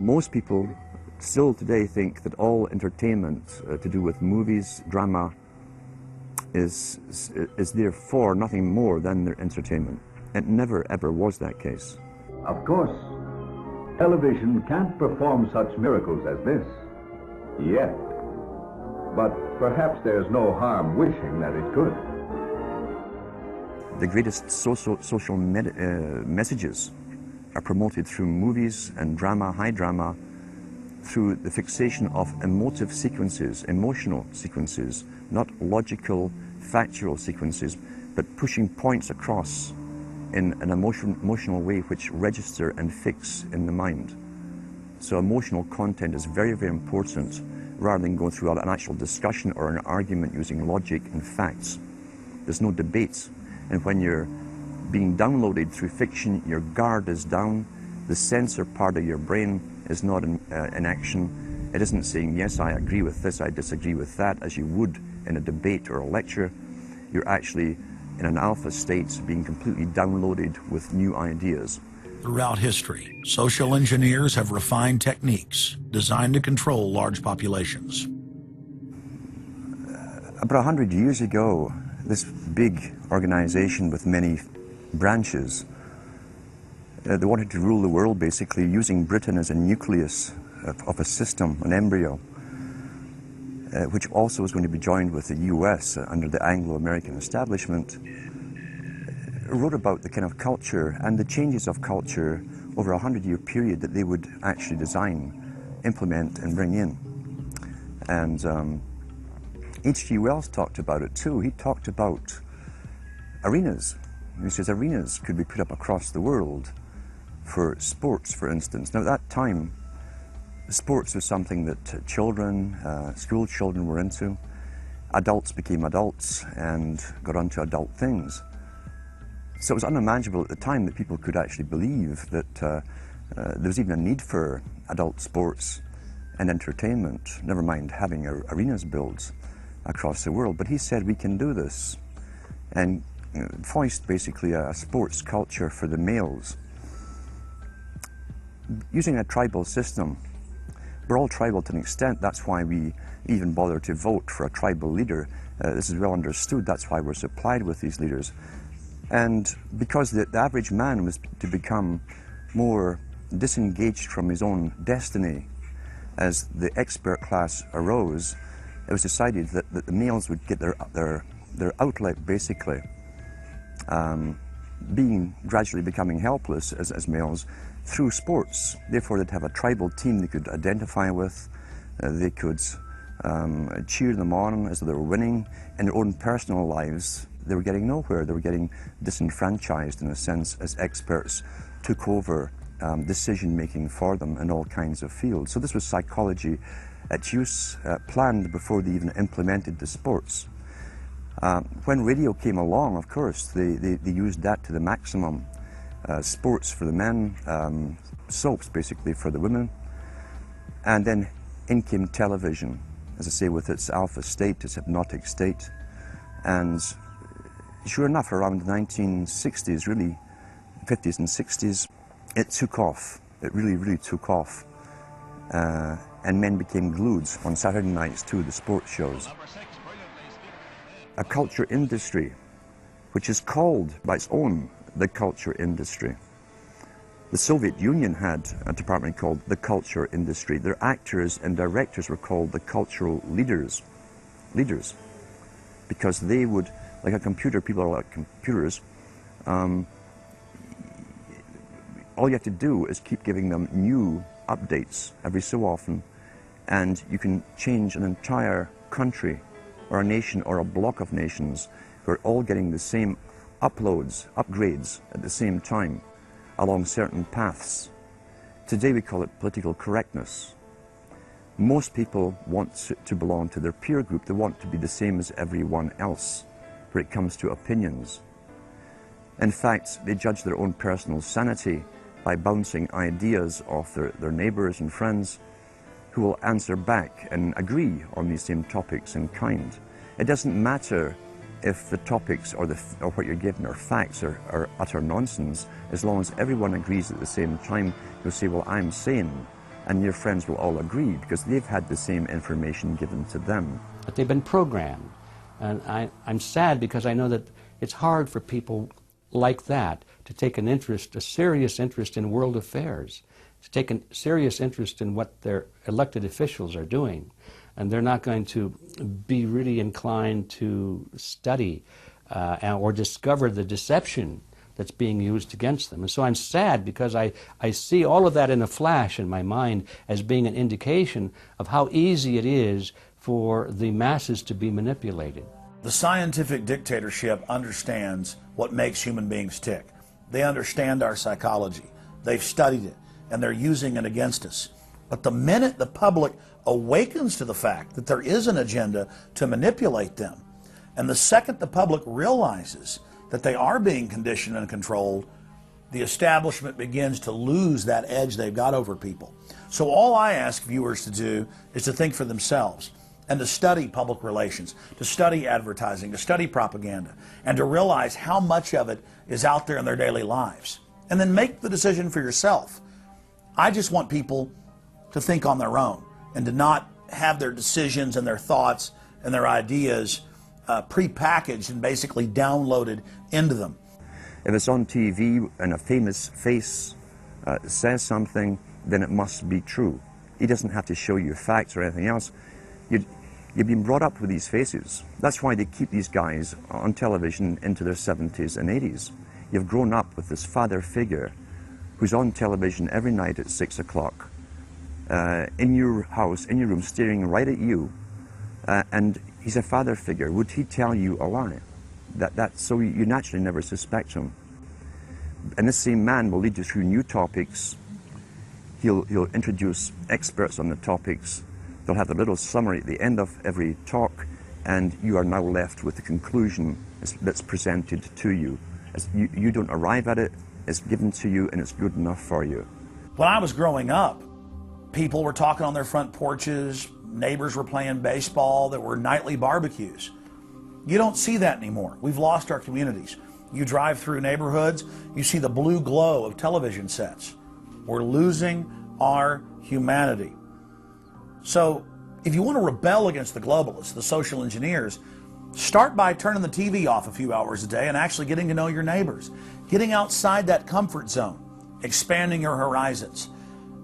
Most people still today think that all entertainment to do with movies, drama, is therefore nothing more than their entertainment. It never ever was that case. Of course, television can't perform such miracles as this, yet. But perhaps there's no harm wishing that it could. The greatest social messages are promoted through movies and drama, high drama, through the fixation of emotive sequences, emotional sequences, not logical, factual sequences, but pushing points across in an emotional way which register and fix in the mind. So emotional content is very, very important, rather than going through an actual discussion or an argument using logic and facts. There's no debate. And when you're being downloaded through fiction, your guard is down, the sensor part of your brain is not in action. It isn't saying, yes, I agree with this, I disagree with that, as you would in a debate or a lecture. You're actually in an alpha state, being completely downloaded with new ideas. Throughout history, social engineers have refined techniques designed to control large populations. About 100 years ago, this big organization with many branches, they wanted to rule the world basically using Britain as a nucleus of a system, an embryo, which also was going to be joined with the US under the Anglo-American establishment, wrote about the kind of culture and the changes of culture over a 100-year period that they would actually design, implement and bring in. And H.G. Wells talked about it too. He talked about arenas. He says arenas could be put up across the world for sports, for instance. Now at that time, sports was something that children, school children were into. Adults became adults and got onto adult things. So it was unimaginable at the time that people could actually believe that there was even a need for adult sports and entertainment, never mind having arenas built across the world. But he said we can do this and foist basically a sports culture for the males. Using a tribal system, we're all tribal to an extent. That's why we even bother to vote for a tribal leader. This is well understood. That's why we're supplied with these leaders. And because the average man was to become more disengaged from his own destiny as the expert class arose, it was decided that the males would get their outlet basically, gradually becoming helpless as males through sports. Therefore they'd have a tribal team they could identify with, they could cheer them on as they were winning. In their own personal lives, they were getting nowhere. They were getting disenfranchised in a sense as experts took over decision-making for them in all kinds of fields. So this was psychology at use, planned before they even implemented the sports. When radio came along, of course, they used that to the maximum. Sports for the men, soaps basically for the women. And then in came television, as I say, with its alpha state, its hypnotic state. And sure enough, around the 1960s, really, 50s and 60s, it took off. It really, really took off. And men became glued on Saturday nights to the sports shows. A culture industry, which is called by its own the culture industry. The Soviet Union had a department called the culture industry. Their actors and directors were called the cultural leaders, because they would, like a computer, people are like computers, all you have to do is keep giving them new updates every so often, and you can change an entire country or a nation or a block of nations who are all getting the same upgrades at the same time along certain paths. Today we call it political correctness. Most people want to belong to their peer group. They want to be the same as everyone else when it comes to opinions. In fact, they judge their own personal sanity by bouncing ideas off their neighbors and friends who will answer back and agree on these same topics in kind. It doesn't matter if the topics or what you're given are facts or utter nonsense, as long as everyone agrees at the same time. You'll say, well, I'm sane, And your friends will all agree because they've had the same information given to them. But they've been programmed. And I'm sad because I know that it's hard for people like that to take an interest, a serious interest in world affairs, to take a serious interest in what their elected officials are doing. And they're not going to be really inclined to study or discover the deception that's being used against them. And so I'm sad because I see all of that in a flash in my mind as being an indication of how easy it is for the masses to be manipulated. The scientific dictatorship understands what makes human beings tick. They understand our psychology. They've studied it, and they're using it against us. But the minute the public awakens to the fact that there is an agenda to manipulate them, and the second the public realizes that they are being conditioned and controlled, the establishment begins to lose that edge they've got over people. So all I ask viewers to do is to think for themselves and to study public relations, to study advertising, to study propaganda, and to realize how much of it is out there in their daily lives. And then make the decision for yourself. I just want people to think on their own and to not have their decisions and their thoughts and their ideas pre-packaged and basically downloaded into them. If it's on TV and a famous face says something, then it must be true. He doesn't have to show you facts or anything else. You've been brought up with these faces. That's why they keep these guys on television into their 70s and 80s. You've grown up with this father figure who's on television every night at 6 o'clock, in your house, in your room, staring right at you, and he's a father figure. Would he tell you a lie? So you naturally never suspect him. And this same man will lead you through new topics. He'll introduce experts on the topics. They'll have a little summary at the end of every talk, and you are now left with the conclusion that's presented to you. You don't arrive at it, it's given to you, and it's good enough for you. When I was growing up, people were talking on their front porches, neighbors were playing baseball, there were nightly barbecues. You don't see that anymore. We've lost our communities. You drive through neighborhoods, you see the blue glow of television sets. We're losing our humanity. So if you want to rebel against the globalists, the social engineers, start by turning the TV off a few hours a day and actually getting to know your neighbors, getting outside that comfort zone, expanding your horizons.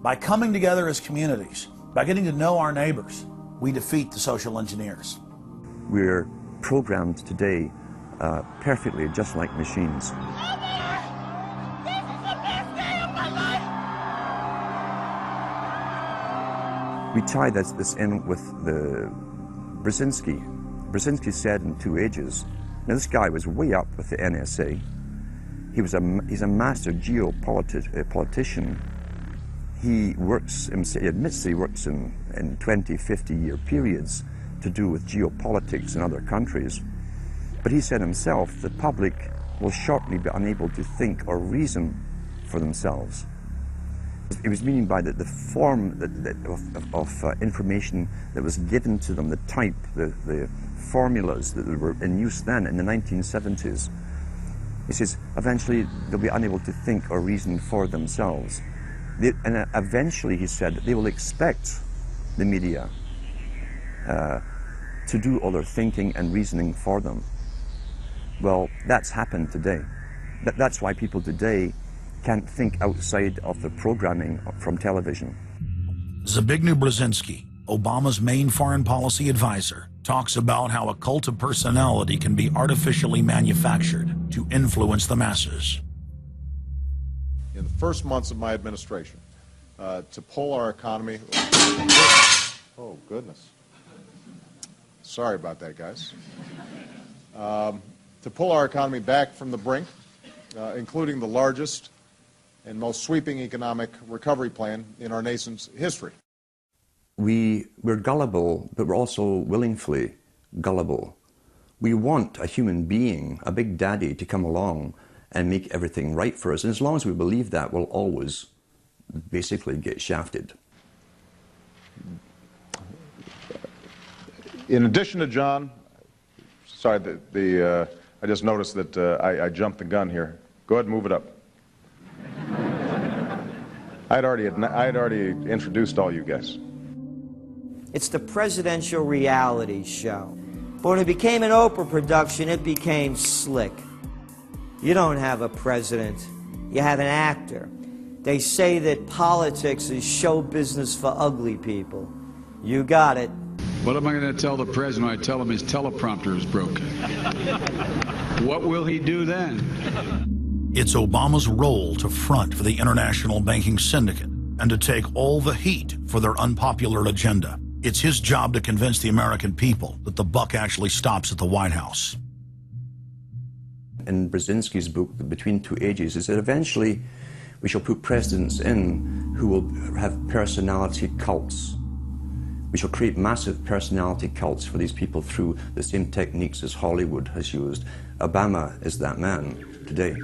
By coming together as communities, by getting to know our neighbors, we defeat the social engineers. We're programmed today perfectly, just like machines. We tie this in with the Brzezinski. Brzezinski said in 2 Ages. Now this guy was way up with the NSA. He's a master geopolitician. He admits he works in 20, 50-year periods to do with geopolitics in other countries. But he said himself, the public will shortly be unable to think or reason for themselves. It was meaning by the form of information that was given to them, the type, the formulas that were in use then in the 1970s. He says, eventually they'll be unable to think or reason for themselves. And eventually, he said, they will expect the media to do all their thinking and reasoning for them. Well, that's happened today. That's why people today can't think outside of the programming from television. Zbigniew Brzezinski, Obama's main foreign policy advisor, talks about how a cult of personality can be artificially manufactured to influence the masses. In the first months of my administration, to pull our economy... Oh, goodness. Sorry about that, guys. To pull our economy back from the brink, including the largest and most sweeping economic recovery plan in our nation's history. We're gullible, but we're also willingly gullible. We want a human being, a big daddy, to come along and make everything right for us. And as long as we believe that, we'll always basically get shafted. In addition to John, sorry, I just noticed that I jumped the gun here. Go ahead and move it up. I'd already introduced all you guys. It's the presidential reality show. But when it became an Oprah production, it became slick. You don't have a president, you have an actor. They say that politics is show business for ugly people. You got it. What am I going to tell the president when I tell him his teleprompter is broken? What will he do then? It's Obama's role to front for the international banking syndicate and to take all the heat for their unpopular agenda. It's his job to convince the American people that the buck actually stops at the White House. In Brzezinski's book, Between Two Ages, is that eventually we shall put presidents in who will have personality cults. We shall create massive personality cults for these people through the same techniques as Hollywood has used. Obama is that man today.